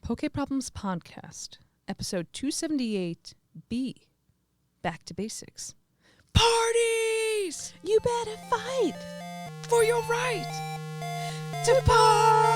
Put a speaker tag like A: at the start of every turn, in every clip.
A: Poke Problems Podcast, episode 278B, Back to Basics. Parties!
B: You better fight
A: For your right
B: to party!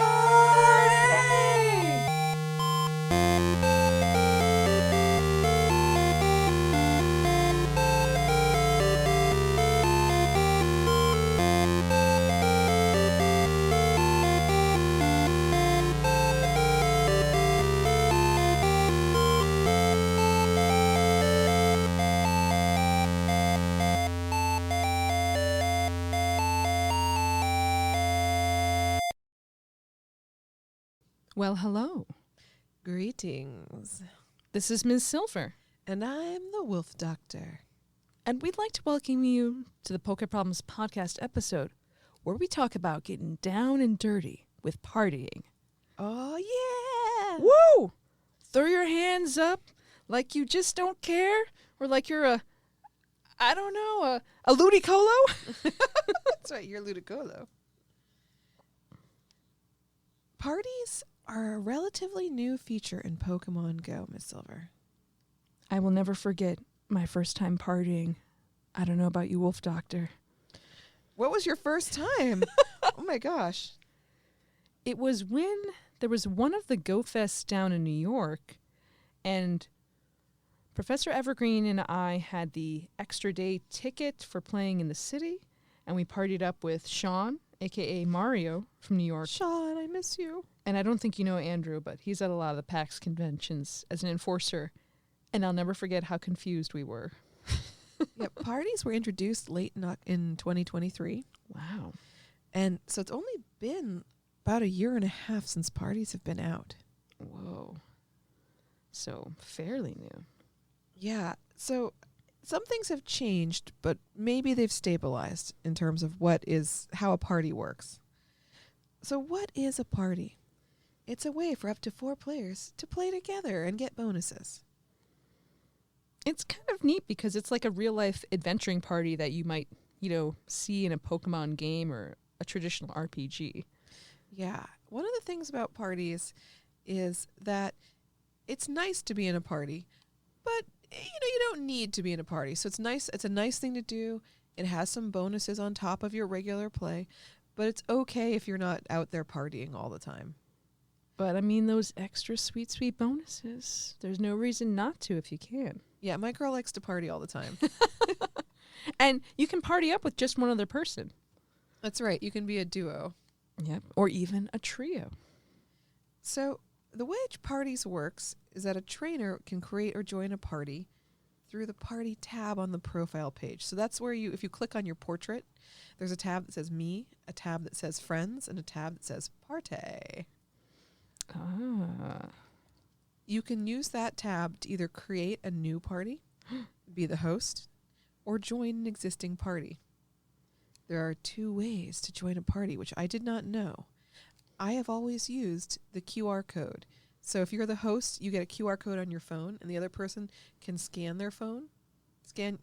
A: Well, hello.
B: Greetings.
A: This is Miz Sylver,
B: And I'm the Wolf Doctor.
A: and we'd like to welcome you to the Poke Problems Podcast episode, where we talk about getting down and dirty with partying.
B: Oh, yeah!
A: Woo! Throw your hands up like you just don't care, or like you're a ludicolo.
B: That's right, you're Ludicolo. Parties are a relatively new feature in Pokemon Go, Miss Sylver.
A: I will never forget my first time partying. I don't know about you, Wolf Doctor.
B: What was your first time? Oh my gosh.
A: It was when there was one of the Go Fests down in New York, and Professor Evergreen and I had the extra day ticket for playing in the city, and we partied up with Sean, a.k.a. Mario, from New York.
B: Sean, I miss you.
A: And I don't think you know Andrew, but he's at a lot of the PAX conventions as an enforcer, and I'll never forget how confused we were.
B: Yeah, parties were introduced late in 2023.
A: Wow.
B: And so it's only been about a year and a half since parties have been out.
A: Whoa. So fairly new.
B: Yeah. So some things have changed, but maybe they've stabilized in terms of how a party works. So what is a party? It's a way for up to 4 players to play together and get bonuses.
A: It's kind of neat because it's like a real life adventuring party that you might, see in a Pokemon game or a traditional RPG.
B: Yeah. One of the things about parties is that it's nice to be in a party, but you don't need to be in a party. So it's nice. It's a nice thing to do. It has some bonuses on top of your regular play, but it's okay if you're not out there partying all the time.
A: But I mean, those extra sweet bonuses, there's no reason not to if you can.
B: Yeah, my girl likes to party all the time.
A: And you can party up with just one other person.
B: That's right. You can be a duo.
A: Yep. Or even a trio.
B: So the way parties works is that a trainer can create or join a party through the party tab on the profile page. So that's where if you click on your portrait, there's a tab that says me, a tab that says friends, and a tab that says party.
A: Ah.
B: You can use that tab to either create a new party, be the host, or join an existing party. There are 2 ways to join a party, which I did not know. I have always used the QR code. So if you're the host, you get a QR code on your phone, and the other person can scan their phone. The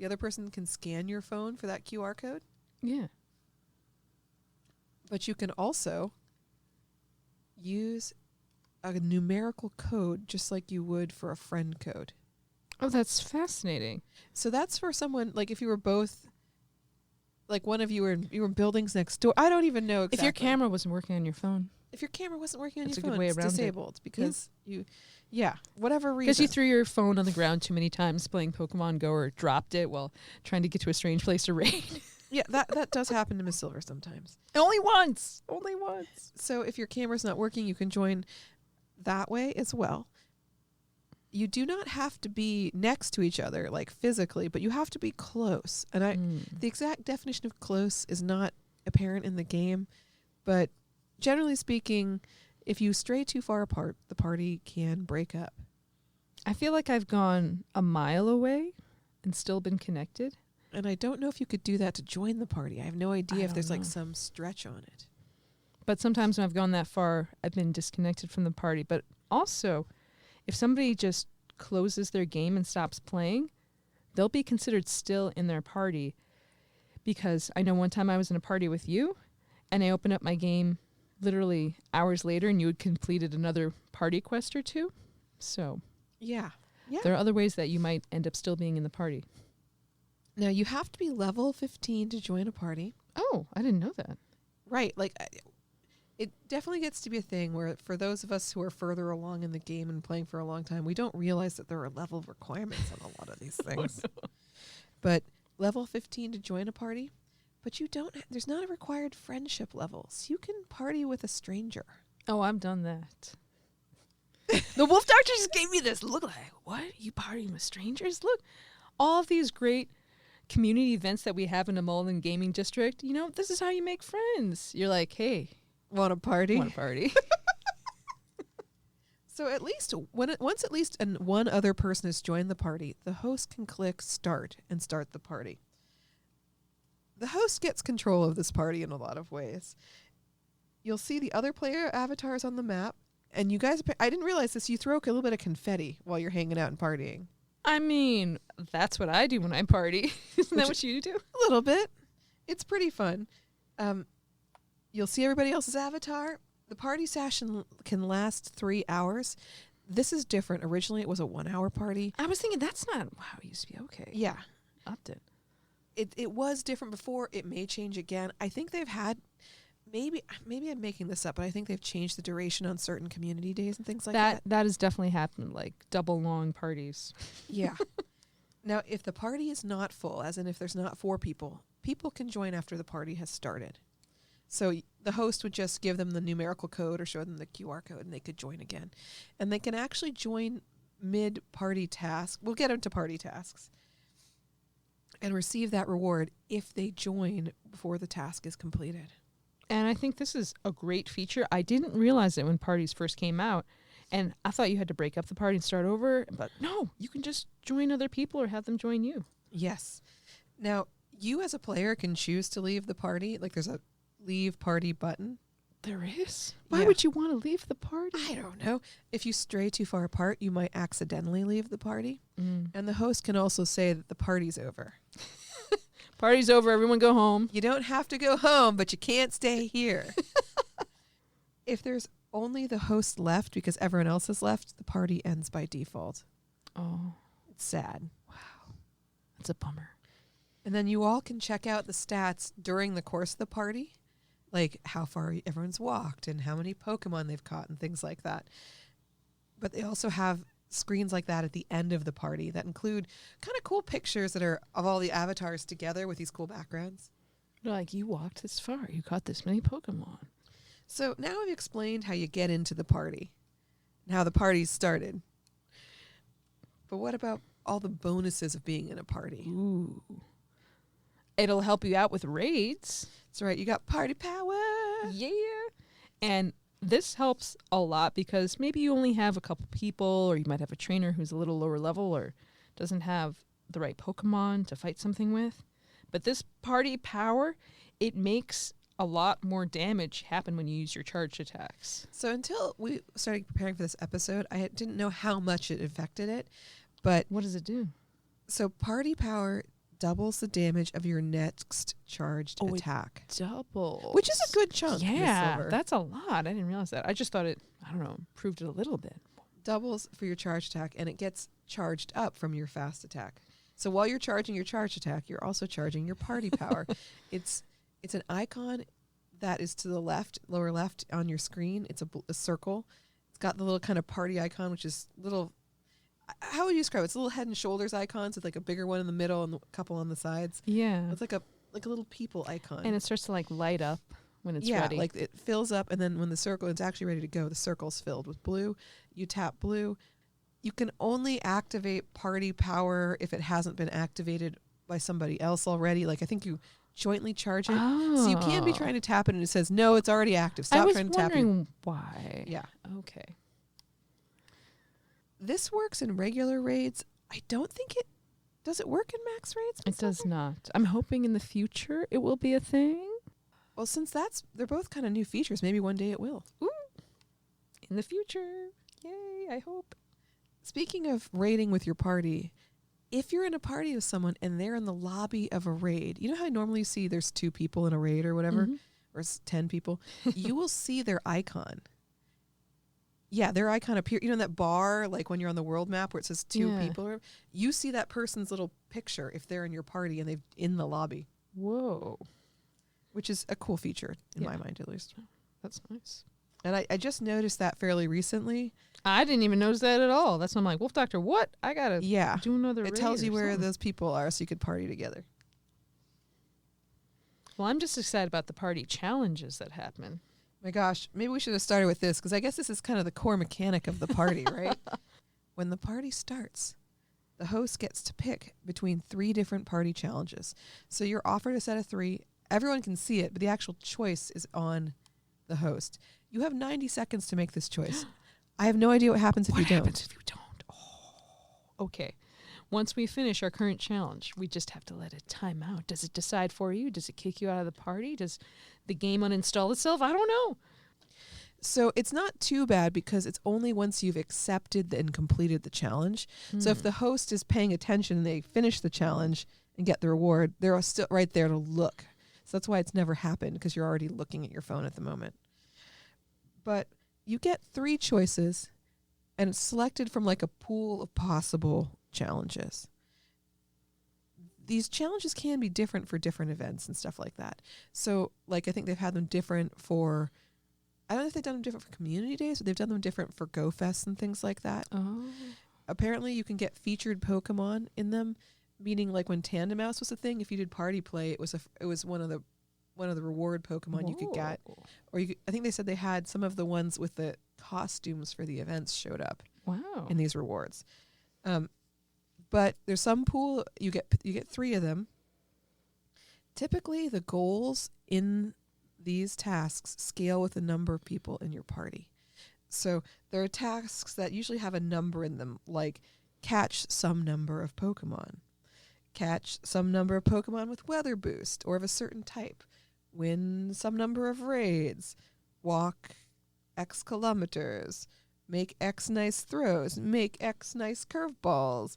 B: other person can scan your phone for that QR code.
A: Yeah.
B: But you can also use a numerical code just like you would for a friend code.
A: Oh, that's fascinating.
B: So that's for someone, like if you were both, like one of you were in buildings next door. I don't even know exactly.
A: If your camera wasn't working on your phone.
B: If your camera wasn't working on
A: That's
B: your
A: a good
B: phone,
A: way
B: it's
A: around it.
B: disabled because whatever reason.
A: Because you threw your phone on the ground too many times playing Pokemon Go or dropped it while trying to get to a strange place to raid.
B: Yeah, that does happen to Miss Sylver sometimes.
A: Only once.
B: So if your camera's not working, you can join that way as well. You do not have to be next to each other, like physically, but you have to be close. And the exact definition of close is not apparent in the game, but generally speaking, if you stray too far apart, the party can break up.
A: I feel like I've gone a mile away and still been connected.
B: And I don't know if you could do that to join the party. I have no idea
A: I
B: if there's
A: don't
B: like
A: know.
B: some stretch on it.
A: But sometimes when I've gone that far, I've been disconnected from the party. But also, if somebody just closes their game and stops playing, they'll be considered still in their party. Because I know one time I was in a party with you, and I opened up my game literally hours later and you had completed another party quest or two. So
B: Yeah.
A: there are other ways that you might end up still being in the party.
B: Now, you have to be level 15 to join a party.
A: Oh, I didn't know that.
B: Right. Like, it definitely gets to be a thing where for those of us who are further along in the game and playing for a long time, we don't realize that there are level requirements on a lot of these things.
A: Oh, no.
B: But level 15 to join a party, but you don't, there's not a required friendship level. So you can party with a stranger.
A: Oh, I've done that. The wolf doctor just gave me this look like, what? You partying with strangers? Look, all of these great community events that we have in the Mullen Gaming District, you know, this is how you make friends. You're like, hey,
B: Want a party?
A: want a party?
B: So at least once at least one other person has joined the party, the host can click start and start the party. The host gets control of this party in a lot of ways. You'll see the other player avatars on the map, and you guys, I didn't realize this, you throw a little bit of confetti while you're hanging out and partying.
A: I mean, that's what I do when I party. Isn't that what you do?
B: A little bit. It's pretty fun. You'll see everybody else's avatar. The party session can last 3 hours. This is different. Originally, it was a 1 hour party.
A: I was thinking that's not, wow, it used to be okay.
B: Yeah.
A: Upped it.
B: It was different before. It may change again. I think they've had, maybe I'm making this up, but I think they've changed the duration on certain community days and things like that.
A: That has definitely happened, like double long parties.
B: Yeah. Now, if the party is not full, as in if there's not 4 people, people can join after the party has started. So the host would just give them the numerical code or show them the QR code, and they could join again. And they can actually join mid-party task. We'll get into party tasks. And receive that reward if they join before the task is completed.
A: And I think this is a great feature. I didn't realize it when parties first came out. And I thought you had to break up the party and start over. But no, you can just join other people or have them join you.
B: Yes. Now, you as a player can choose to leave the party. Like there's a leave party button.
A: There is? Why
B: Yeah.
A: would you want to leave the party?
B: I don't know. If you stray too far apart, you might accidentally leave the party.
A: Mm.
B: And the host can also say that the party's over.
A: Party's over. Everyone go home.
B: You don't have to go home, but you can't stay here. If there's only the host left because everyone else has left, the party ends by default.
A: Oh,
B: It's sad.
A: wow. That's a bummer.
B: And then you all can check out the stats during the course of the party, like how far everyone's walked and how many Pokemon they've caught and things like that. But they also have screens like that at the end of the party that include kind of cool pictures that are of all the avatars together with these cool backgrounds.
A: They're like, you walked this far. You caught this many Pokemon.
B: So now I've explained how you get into the party and how the party started. But what about all the bonuses of being in a party?
A: Ooh. It'll help you out with raids.
B: That's right. You got party power.
A: Yeah. And this helps a lot because maybe you only have a couple people, or you might have a trainer who's a little lower level or doesn't have the right Pokemon to fight something with. But this party power, it makes a lot more damage happen when you use your charged attacks.
B: So until we started preparing for this episode, I didn't know how much it affected it. But
A: What does it do?
B: so party power doubles the damage of your next charged
A: Oh, it
B: attack,
A: Double.
B: which is a good chunk. Miss
A: Yeah,
B: Sylver.
A: that's a lot. I didn't realize that. I just thought it, I don't know, improved it a little bit.
B: Doubles for your charged attack, and it gets charged up from your fast attack. So while you're charging your charged attack, you're also charging your party power. It's an icon that is to the left, lower left on your screen. It's a circle. It's got the little kind of party icon, which is little. How would you describe it? It's a little head and shoulders icons with like a bigger one in the middle and a couple on the sides.
A: Yeah.
B: It's like a little people icon.
A: And it starts to like light up when it's
B: yeah,
A: ready.
B: like it fills up, and then when the circle is actually ready to go, the circle's filled with blue. You tap blue. You can only activate party power if it hasn't been activated by somebody else already. Like I think you jointly charge it. So you can't be trying to tap it and it says, no, it's already active. Stop
A: I was
B: trying to tap it.
A: wondering why.
B: Yeah.
A: Okay.
B: This works in regular raids. I don't think it does it work in max raids?
A: It does not. I'm hoping in the future it will be a thing.
B: Well, since they're both kind of new features, maybe one day it will.
A: Ooh. In the future. Yay, I hope.
B: Speaking of raiding with your party, if you're in a party with someone and they're in the lobby of a raid, you know how normally you see there's 2 people in a raid or whatever?
A: Mhm.
B: or 10 people, you will see their icon. Yeah, their icon appear. You know, in that bar, like when you're on the world map where it says 2 people, you see that person's little picture if they're in your party and they've in the lobby.
A: Whoa.
B: Which is a cool feature in my mind, at least.
A: That's nice.
B: And I just noticed that fairly recently.
A: I didn't even notice that at all. That's why I'm like, Wolf Doctor, what? I got to do another raid.
B: It tells you where
A: something.
B: those people are so you could party together.
A: Well, I'm just excited about the party challenges that happen.
B: My gosh, maybe we should have started with this because I guess this is kind of the core mechanic of the party, right? When the party starts, the host gets to pick between 3 different party challenges. So you're offered a set of 3. Everyone can see it, but the actual choice is on the host. You have 90 seconds to make this choice. I have no idea what happens if you don't.
A: What happens if you don't? Oh. Okay. Once we finish our current challenge, we just have to let it time out. Does it decide for you? Does it kick you out of the party? Does the game uninstall itself? I don't know.
B: So it's not too bad because it's only once you've accepted and completed the challenge. So if the host is paying attention and they finish the challenge and get the reward, they're still right there to look. So that's why it's never happened, because you're already looking at your phone at the moment. But you get 3 choices, and it's selected from like a pool of possible challenges. These challenges can be different for different events and stuff like that. So, like, I think they've had them different for, I don't know if they've done them different for community days, but they've done them different for Go Fest and things like that.
A: Oh.
B: Apparently, you can get featured Pokemon in them. Meaning, like when Tandem Mouse was a thing, if you did party play, it was one of the reward Pokemon you could get, or I think they said they had some of the ones with the costumes for the events showed up.
A: Wow.
B: In these rewards, but there's some pool you get 3 of them. Typically, the goals in these tasks scale with the number of people in your party. So there are tasks that usually have a number in them, like catch some number of Pokemon. Catch some number of Pokemon with weather boost or of a certain type. Win some number of raids. Walk X kilometers. Make X nice throws. Make X nice curveballs.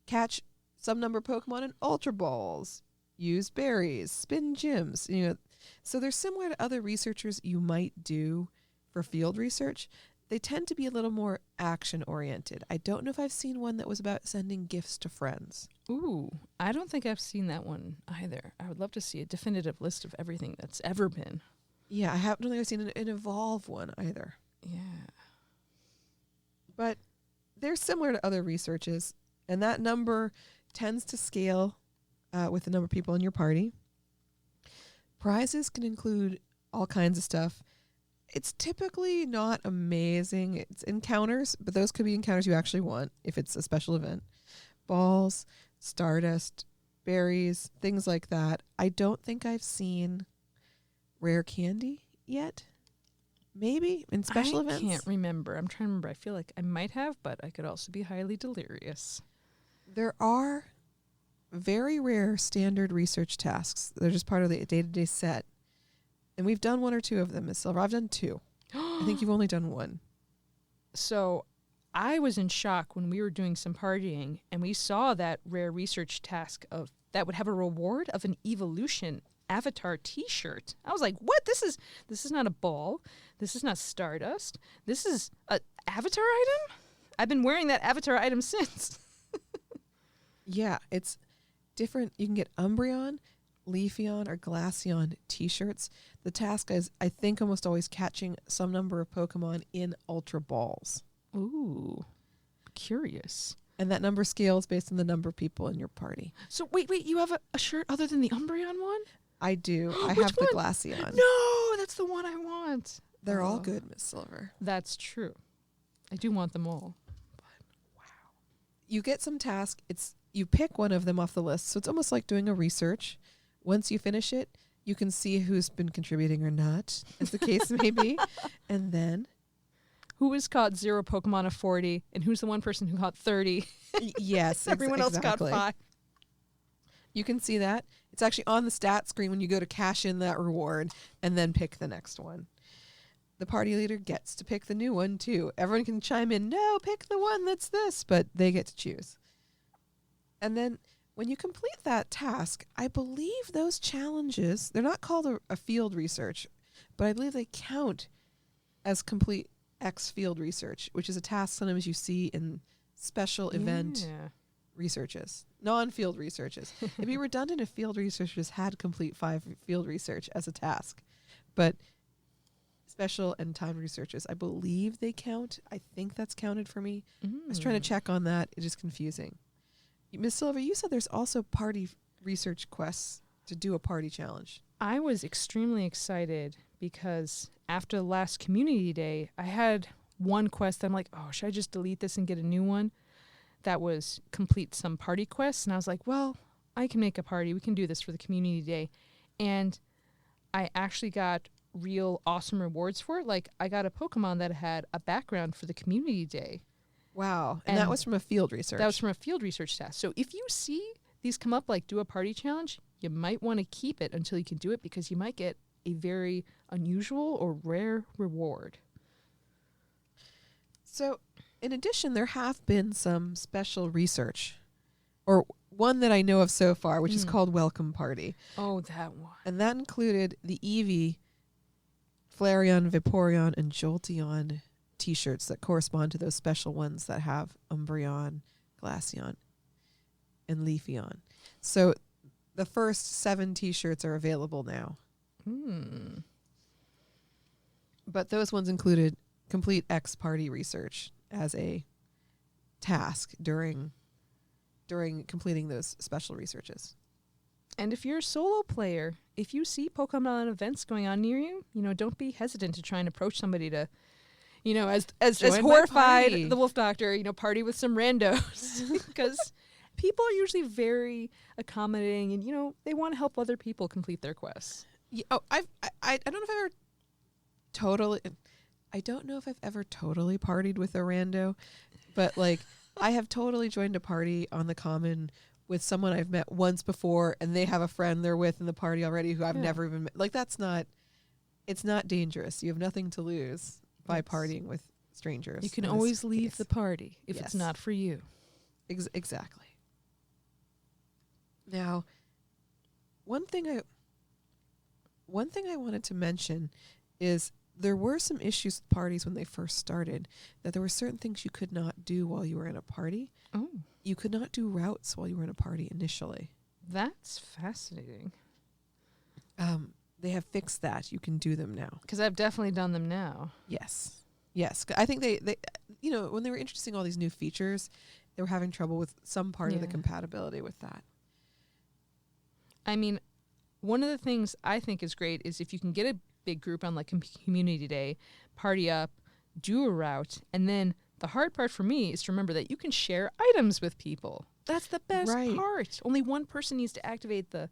B: Catch some number of Pokemon in Ultra Balls. Use berries. Spin gyms. So they're similar to other researchers you might do for field research. They tend to be a little more action-oriented. I don't know if I've seen one that was about sending gifts to friends.
A: Ooh, I don't think I've seen that one either. I would love to see a definitive list of everything that's ever been.
B: Yeah, I don't think I've seen an Evolve one either.
A: Yeah.
B: But they're similar to other researches, and that number tends to scale with the number of people in your party. Prizes can include all kinds of stuff. It's typically not amazing. It's encounters, but those could be encounters you actually want if it's a special event. Balls, Stardust, berries, things like that. I don't think I've seen rare candy yet. Maybe in special events.
A: I can't remember. I'm trying to remember. I feel like I might have, but I could also be highly delirious.
B: There are very rare standard research tasks. They're just part of the day-to-day set. And we've done 1 or 2 of them, Miz Sylver. I've done 2. I think you've only done 1.
A: So I was in shock when we were doing some partying and we saw that rare research task that would have a reward of an Evolution Avatar t-shirt. I was like, what? This is not a ball. This is not Stardust. This is an Avatar item? I've been wearing that Avatar item since.
B: Yeah, it's different. You can get Umbreon, Leafeon, or Glaceon t-shirts. The task is, I think, almost always catching some number of Pokemon in Ultra Balls.
A: Ooh, curious.
B: And that number scales based on the number of people in your party.
A: So wait, you have a shirt other than the Umbreon one?
B: I do. I
A: Which
B: have
A: one?
B: the Glaceon.
A: No, that's the one I want.
B: They're all good, Miz Sylver.
A: That's true. I do want them all. But wow.
B: You get some task. You pick one of them off the list. So it's almost like doing a research. Once you finish it, you can see who's been contributing or not, as the case may be. And then
A: who has caught 0 Pokemon of 40 and who's the one person who caught 30?
B: Yes,
A: Everyone else got 5.
B: You can see that. It's actually on the stat screen when you go to cash in that reward and then pick the next one. The party leader gets to pick the new one too. Everyone can chime in, no, pick the one that's this, but they get to choose. And then when you complete that task, I believe those challenges, they're not called a field research, but I believe they count as complete X field research, which is a task sometimes you see in special event researches, non-field researches. It'd be redundant if field researchers had complete 5 field research as a task, but special and timed researches, I believe they count. I think that's counted for me. I was trying to check on that. It is confusing. Miss Sylver, you said there's also party research quests to do a party challenge.
A: I was extremely excited because after the last community day, I had one quest that I'm like, oh, should I just delete this and get a new one? That was complete some party quests. And I was like, well, I can make a party. We can do this for the community day. And I actually got real awesome rewards for it. Like, I got a Pokemon that had a background for the community day.
B: Wow. And that was from a field research.
A: That was from a field research task. So if you see these come up, like do a party challenge, you might want to keep it until you can do it because you might get a very unusual or rare reward.
B: So in addition, there have been some special research, or one that I know of so far, which is called Welcome Party.
A: Oh, that one.
B: And that included the Eevee, Flareon, Vaporeon, and Jolteon t-shirts that correspond to those special ones that have Umbreon, Glaceon, and Leafeon. So the first 7 t-shirts are available now. But those ones included complete X party research as a task during completing those special researches.
A: And if you're a solo player, if you see Pokemon events going on near you, don't be hesitant to try and approach somebody to, as horrified the Wolf Doctor, party with some randos. Because people are usually very accommodating and, they want to help other people complete their quests.
B: Yeah, I don't know if I've ever totally partied with a rando, but like I have totally joined a party on the common with someone I've met once before, and they have a friend they're with in the party already who I've never even met. Like it's not dangerous. You have nothing to lose by partying with strangers.
A: You can always leave the party if it's not for you.
B: Exactly. Now, one thing I wanted to mention is there were some issues with parties when they first started, that there were certain things you could not do while you were in a party.
A: Oh.
B: You could not do routes while you were in a party initially.
A: That's fascinating.
B: They have fixed that. You can do them now.
A: Because I've definitely done them now.
B: Yes. I think they when they were introducing all these new features, they were having trouble with some part of the compatibility with that.
A: I mean, one of the things I think is great is if you can get a big group on like community day, party up, do a route, and then the hard part for me is to remember that you can share items with people. That's the best part. Only one person needs to activate the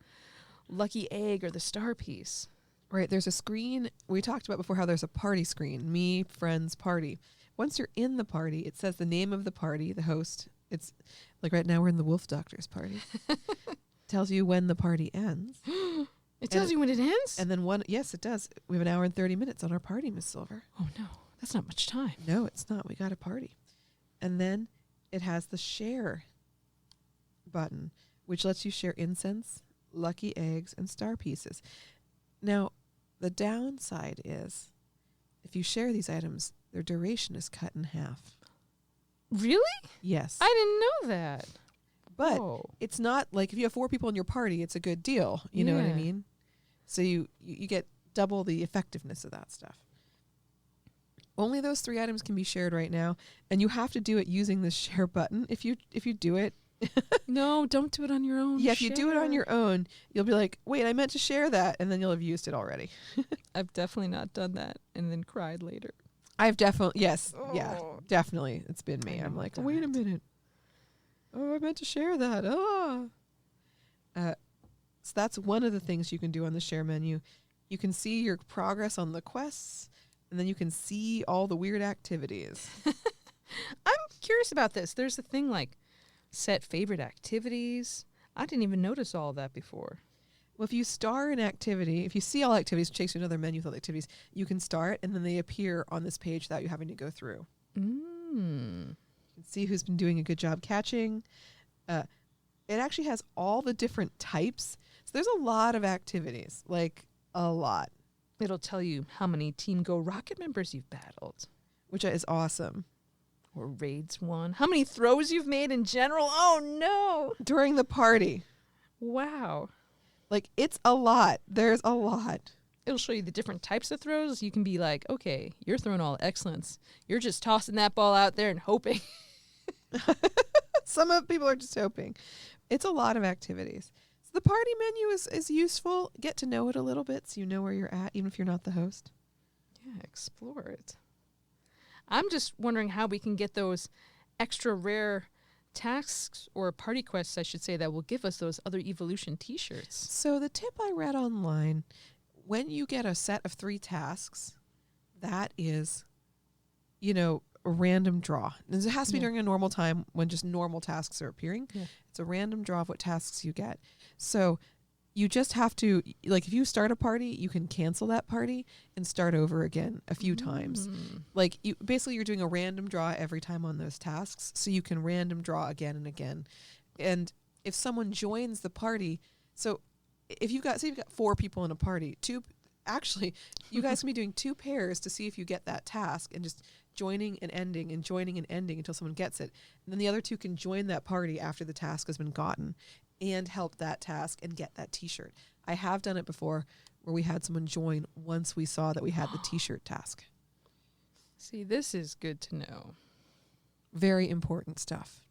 A: lucky egg or the star piece.
B: Right. There's a screen. We talked about before how there's a party screen. Me, friends, party. Once you're in the party, it says the name of the party, the host. It's like right now we're in the Wolf Doctor's party. Tells you when the party ends.
A: It tells you when it ends?
B: And then yes, it does. We have an hour and 30 minutes on our party, Miss Sylver.
A: Oh, no. That's not much time.
B: No, it's not. We got a party. And then it has the share button, which lets you share incense, lucky eggs, and star pieces. Now, the downside is if you share these items, their duration is cut in half.
A: Really?
B: Yes.
A: I didn't know that.
B: But it's not like if you have 4 people in your party, it's a good deal. You know what I mean? So you get double the effectiveness of that stuff. Only those 3 items can be shared right now, and you have to do it using the share button. If you do it,
A: no, don't do it on your own.
B: Yeah, if you do it on your own, you'll be like, "Wait, I meant to share that," and then you'll have used it already.
A: I've definitely not done that, and then cried later.
B: I've definitely definitely. It's been me. I'm like, wait a minute. Oh, I meant to share that. So that's one of the things you can do on the share menu. You can see your progress on the quests, and then you can see all the weird activities.
A: I'm curious about this. There's a thing like set favorite activities. I didn't even notice all of that before.
B: Well, if you star an activity, if you see all activities, takes you to another menu with all the activities, you can start, and then they appear on this page without you having to go through. You can see who's been doing a good job catching. it actually has all the different types. So there's a lot of activities, like a lot,
A: It'll tell you how many Team Go Rocket members you've battled.
B: which is awesome.
A: Or raids won. How many throws you've made in general. Oh, no.
B: During the party.
A: Wow.
B: Like, it's a lot. There's a lot.
A: It'll show you the different types of throws. You can be like, okay, you're throwing all excellence. You're just tossing that ball out there and hoping.
B: Some of people are just hoping. It's a lot of activities. So the party menu is useful. Get to know it a little bit so you know where you're at, even if you're not the host.
A: Yeah, explore it. I'm just wondering how we can get those extra rare tasks or party quests, I should say, that will give us those other evolution t-shirts.
B: So the tip I read online, when you get a set of 3 tasks, that is, a random draw. And it has to be during a normal time when just normal tasks are appearing.
A: Yeah.
B: It's a random draw of what tasks you get. So you just have to, like, if you start a party, you can cancel that party and start over again a few times. Like, you're doing a random draw every time on those tasks, so you can random draw again and again. And if someone joins the party, so if you've got 4 people in a party, you guys can be doing 2 pairs to see if you get that task, and just joining and ending until someone gets it. And then the other 2 can join that party after the task has been gotten and help that task and get that t-shirt. I have done it before where we had someone join once we saw that we had the t-shirt task.
A: See, this is good to know.
B: Very important stuff.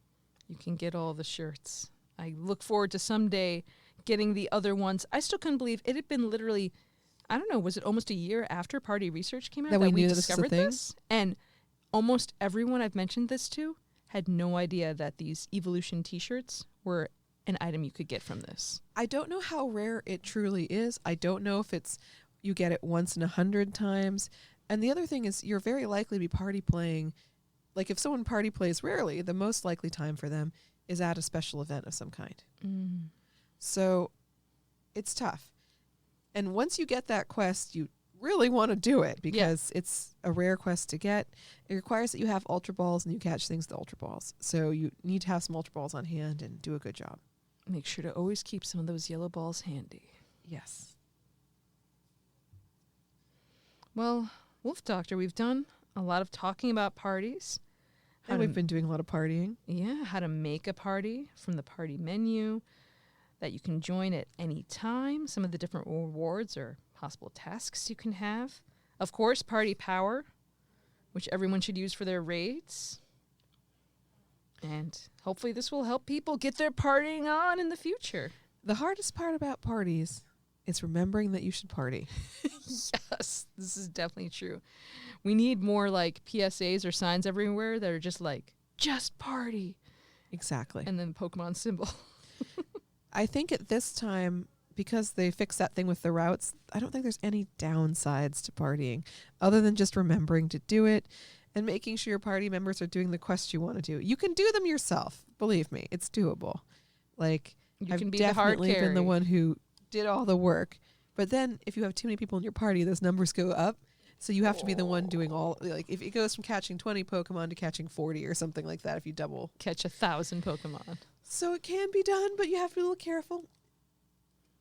A: You can get all the shirts. I look forward to someday getting the other ones. I still couldn't believe it had been literally, I don't know, was it almost a year after Party Research came out
B: that we knew
A: discovered
B: this was a thing?
A: this? And almost everyone I've mentioned this to had no idea that these Evolution t-shirts were an item you could get from this.
B: I don't know how rare it truly is. I don't know if it's you get it once in 100 times. And the other thing is you're very likely to be party playing. Like, if someone party plays rarely, the most likely time for them is at a special event of some kind. So it's tough. And once you get that quest, you really want to do it because it's a rare quest to get. It requires that you have Ultra Balls and you catch things with Ultra Balls. So you need to have some Ultra Balls on hand and do a good job.
A: Make sure to always keep some of those yellow balls handy.
B: Yes.
A: Well, Wolf Doctor, we've done a lot of talking about parties.
B: And we've been doing a lot of partying.
A: Yeah, how to make a party from the party menu that you can join at any time, some of the different rewards or possible tasks you can have. Of course, party power, which everyone should use for their raids. And hopefully this will help people get their partying on in the future.
B: The hardest part about parties is remembering that you should party.
A: Yes, this is definitely true. We need more like PSAs or signs everywhere that are just like, just party.
B: Exactly.
A: And then Pokemon symbol.
B: I think at this time, because they fixed that thing with the routes, I don't think there's any downsides to partying other than just remembering to do it and making sure your party members are doing the quests you want to do. You can do them yourself. Believe me, it's doable. Like,
A: You can be
B: definitely
A: the hard
B: been the
A: carry.
B: one who did all the work. But then if you have too many people in your party, those numbers go up. So you have to be the one doing all, like, if it goes from catching 20 Pokemon to catching 40 or something like that, if you double.
A: Catch 1,000 Pokemon.
B: So it can be done, but you have to be a little careful.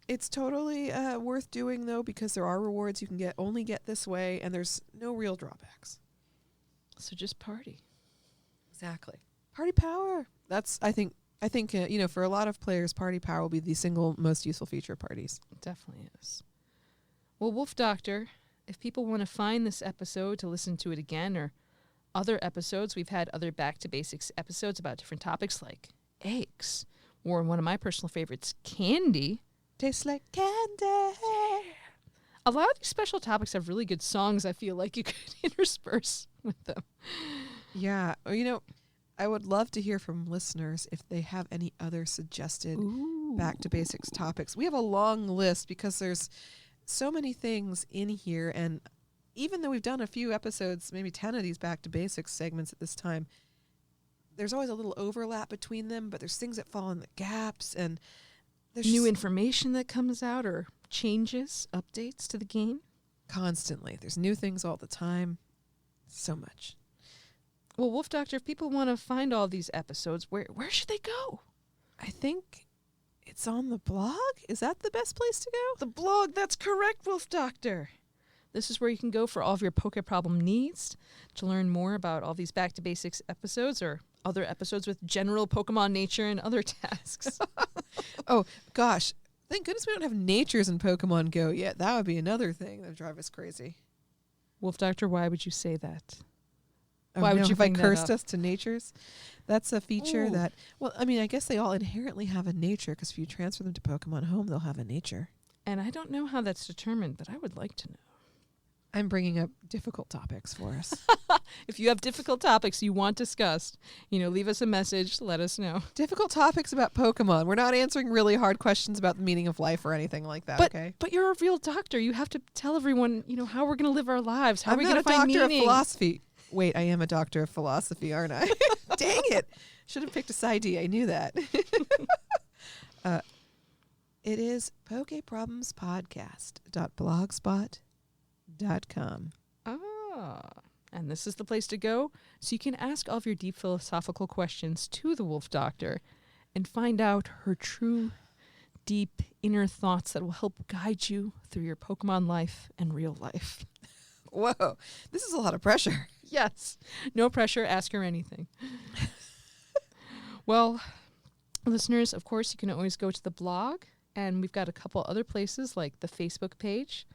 B: It's totally worth doing, though, because there are rewards you can only get this way, and there's no real drawbacks.
A: So just party.
B: Exactly. Party power. That's, I think, for a lot of players, party power will be the single most useful feature of parties.
A: It definitely is. Well, Wolf Doctor, if people want to find this episode to listen to it again or other episodes, we've had other Back to Basics episodes about different topics like eggs, or one of my personal favorites, candy.
B: Tastes like candy.
A: A lot of these special topics have really good songs I feel like you could intersperse with them.
B: Yeah. I would love to hear from listeners if they have any other suggested Back to Basics topics. We have a long list because there's so many things in here, and even though we've done a few episodes, maybe 10 of these Back to Basics segments at this time, there's always a little overlap between them, but there's things that fall in the gaps, and there's
A: New information that comes out or changes, updates to the game.
B: constantly. There's new things all the time. So much.
A: Well, Wolf Doctor, if people want to find all these episodes, where should they go?
B: I think It's on the blog? Is that the best place to go?
A: The blog, that's correct, Wolf Doctor. This is where you can go for all of your Poke Problem needs, to learn more about all these Back to Basics episodes or other episodes with general Pokemon nature and other tasks.
B: Oh, gosh. Thank goodness we don't have natures in Pokemon Go yet. That would be another thing that would drive us crazy.
A: Wolf Doctor, why would you say that?
B: Oh,
A: Why
B: no,
A: would you
B: have I
A: bring that
B: cursed
A: up?
B: us to natures? That's a feature
A: Ooh.
B: that, well, I mean, I guess they all inherently have a nature because if you transfer them to Pokemon Home, they'll have a nature.
A: And I don't know how that's determined, but I would like to know.
B: I'm bringing up difficult topics for us.
A: If you have difficult topics you want discussed, leave us a message, let us know.
B: Difficult topics about Pokemon. We're not answering really hard questions about the meaning of life or anything like that, okay?
A: But you're a real doctor. You have to tell everyone, how we're going to live our lives. How are we going to find
B: I'm not a doctor
A: meaning?
B: of philosophy. Wait, I am a doctor of philosophy, aren't I? Dang it. Should have picked a PsyD. I knew that. It is pokeproblemspodcast.blogspot.com.
A: And this is the place to go so you can ask all of your deep philosophical questions to the Wolf Doctor and find out her true, deep inner thoughts that will help guide you through your Pokemon life and real life.
B: Whoa, this is a lot of pressure.
A: Yes. No pressure. Ask her anything. Well, listeners, of course, you can always go to the blog, and we've got a couple other places like the Facebook page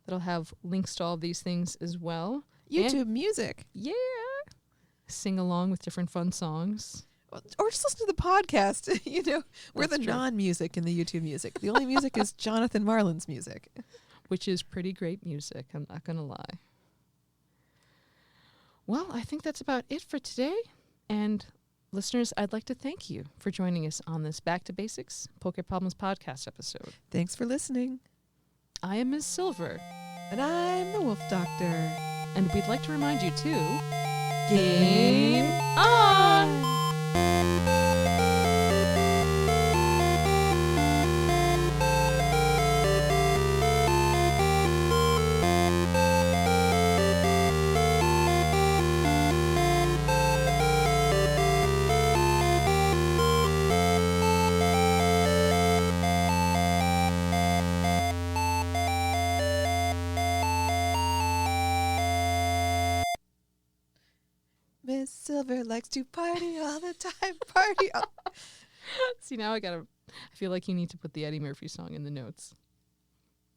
A: that'll have links to all of these things as well.
B: YouTube music.
A: Yeah. Sing along with different fun songs.
B: Or just listen to the podcast. We're
A: That's
B: the
A: true.
B: non-music in the YouTube music. The only music is Jonathan Marlin's music.
A: Which is pretty great music, I'm not going to lie. Well, I think that's about it for today. And listeners, I'd like to thank you for joining us on this Back to Basics Poke Problems podcast episode.
B: Thanks for listening.
A: I am Miz Sylver.
B: And I'm the Wolf Doctor.
A: And we'd like to remind you to game on!
B: Miss Sylver likes to party all the time. Party all.
A: See, now I feel like you need to put the Eddie Murphy song in the notes.